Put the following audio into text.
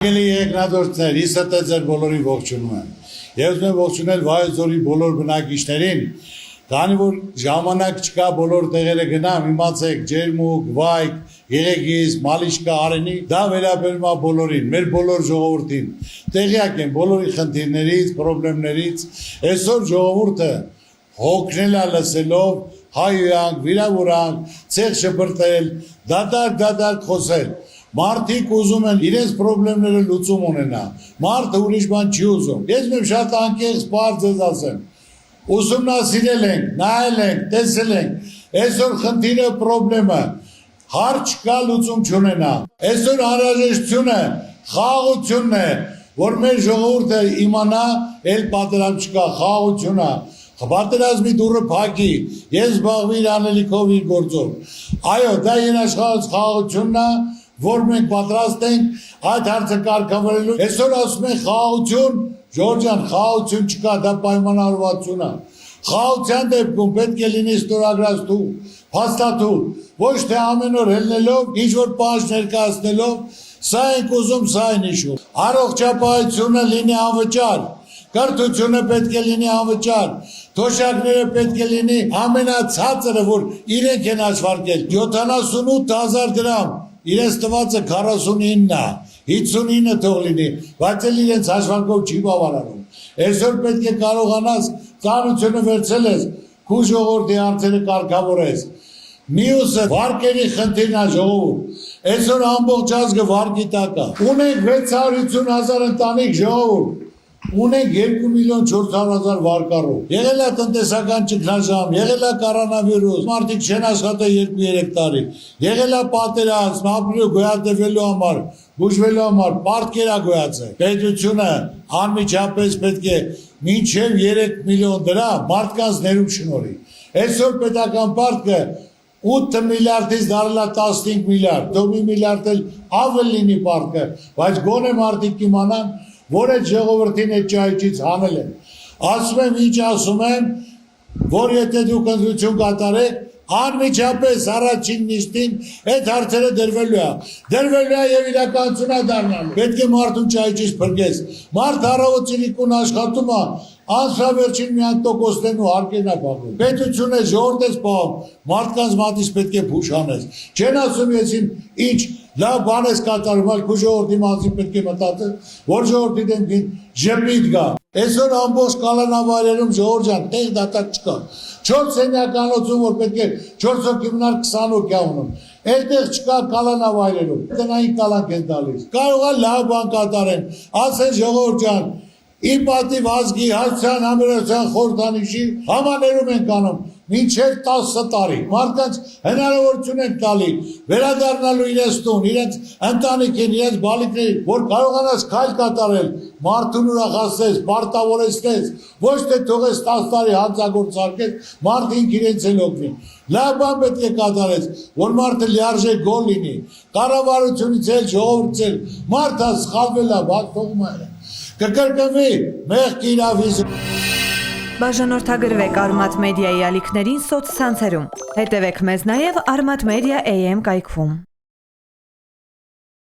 Եկելի երկնադորդներ, իստ է ձեր բոլորին ողջունում եմ։ Եվ ուզում եմ ողջունել Վայոց ձորի բոլոր բնակիչներին, քանի որ ժամանակ չկա բոլոր տեղերը գնամ, իմացեք ջերմուկ, վայք, Եղեգիս, Մալիշկա, Արենի, դա վերաբերում է բոլորին, մեր բոլոր ժողովրդին։ Տեղյակ են բոլորի խնդիրներից, խնդիրներից, այսօր ժողովուրդը հոգնել է լսելով, հայոյանք, վիրավորանք, ցեղ շպրտել, դատարկ խոսել։ Մարդիկ ուզում են իրենց խնդիրները լուծում ունենա, մարդը ուրիշ բան չի ուզում։ Ես մեմ շատ անկեղծ բարձ ձեզ ասեմ, ուսումնասիրել ենք, նայել ենք, տեսել ենք, այսօր խնդիրը խնդիրը, հարց չկա լուծում չունենա, այսօր անհրաժեշտությունը խաղաղությունն է, որ մեր ժողովուրդը իմանա, էլ պատերազմ չկա, խաղաղություն է, պատերազմի դուռը փակի, ես զբաղվի իր անելիքով իր գործով։ Այո, դա երաշխավորած խաղաղությունն է, որ մենք պատրաստ ենք այդ հարցը կարգավորելու։ Այսօր ասում են խաղաղություն, Ժորժ ջան, խաղաղություն չկա, դա պայմանավորվածություն է։ Խաղաղության դեպքում պետք է լինի ստորագրածու, փաստաթուղթ, ոչ թե ամեն օր ելնելով, ինչ որ պահանջ ներկայացնելով, սա ենք ուզում, սա են իշում։ Առողջապահությունը լինի անվճար, կրթությունը պետք է լինի անվճար, թոշակները պետք է լինի ամենացածրը, որ իրենք են աշխատել, 78,000 դրամ, իրենց տվածը 49 է, 59 թող լինի, բայց էլ իրենց հաշվարկով չի բավարարում։ Այսօր պետք է կարողանաս ծանոթությունը վերցել ես, քու ժողովրդի հարցերը կարգավորես։ Մյուսը վարկերի խնդիրն է ժողովուրդ։ Այսօր ամբողջ ազգը վարկի տակ է։ Ունենք 650,000 ընտանիք ժողովուրդ։ Ունենք 2,400,000 վարկառու։ Եղել է տնտեսական ճգնաժամ, եղել է կորոնավիրուս, մարդիկ չեն աշխատել 2-3 տարի, եղել է պատերազմ, ապրելու գոյատևելու համար, բուժվելու համար, պարտքեր է գոյացել։ Պետությունը անմիջապես պետք է մինչև 3 միլիոն դրամ մարդկանց ներում շնորհի։ Այսօր պետական պարտքը 8 միլիարդից դարել է 15 միլիարդ, դու 1 միլիարդ էլ ավել լինի պարտքը, բայց գոնե մարդիկ իմանան, որ այդ ժողովրդին այդ ճայճից հանել են։ Ասում եմ, ինչ ասում եմ, որ եթե դուք ընտրություն կատարեք, անմիջապես առաջին նիստին այդ հարցերը դրվելու է եւ իրականություն է դառնալու։ Պետք է մարդուն ճայճից փրկես։ Մարդ առավոտ ցիրիկուն աշխատում է, անսավերջին միան տոկոսներն ու հարկերն է փոխում։ Պետությունը ժողովուրդ է սպառում, մարդկանց մատից պետք է փուշ անես։ Չեն ասում ես ինչ լավ բան ես կատարում, այլ քո ժողովրդի մասին պետք է մտածել, որ ժողովրդի դեմքին ժպիտ գա։ Այսօր ամբողջ կալանավայրերում Ժորժ ջան, տեղ դատարկ չկա։ 4 սենյականոցում, որ պետք է 4 հոգի մնար 20 հոգի ունում։ Այդտեղ չկա կալանավայրերում։ Տնային կալանք են տալիս։ Կարող է լավ բան կատարեն, ասեն Ժողովուրդ ջան, ի պատիվ ազգի հասցեան համերացության խորհրդանիշի համաներում են կանում մինչև 10 տարի։ Մարդկանց հնարավորություն են տալի վերադառնալու իրենց տուն, իրենց ընտանիքին, իրենց բալիկներին, որ կարողանաս քայլ կատարել, մարդուն ուրախացնես, պարտավորեցնես, ոչ թե թողես 10 տարի հանցագործարկես, մարդը ինքն իրենց էլ օգնի։ Լավ բան պետք է կատարես, որ մարդը լիարժեք գոհ լինի, կառավարությունից էլ, ժողովրդից էլ, մարդը սխալվել է, բաց թողում է։ Կկրկնվի մեղքի իրավիճակը։ Բաժանորդագրվեք Արմատ մեդիայի ալիքներին սոցցանցերում։ Հետևեք մեզ նաև Արմատ մեդիա AM կայքում։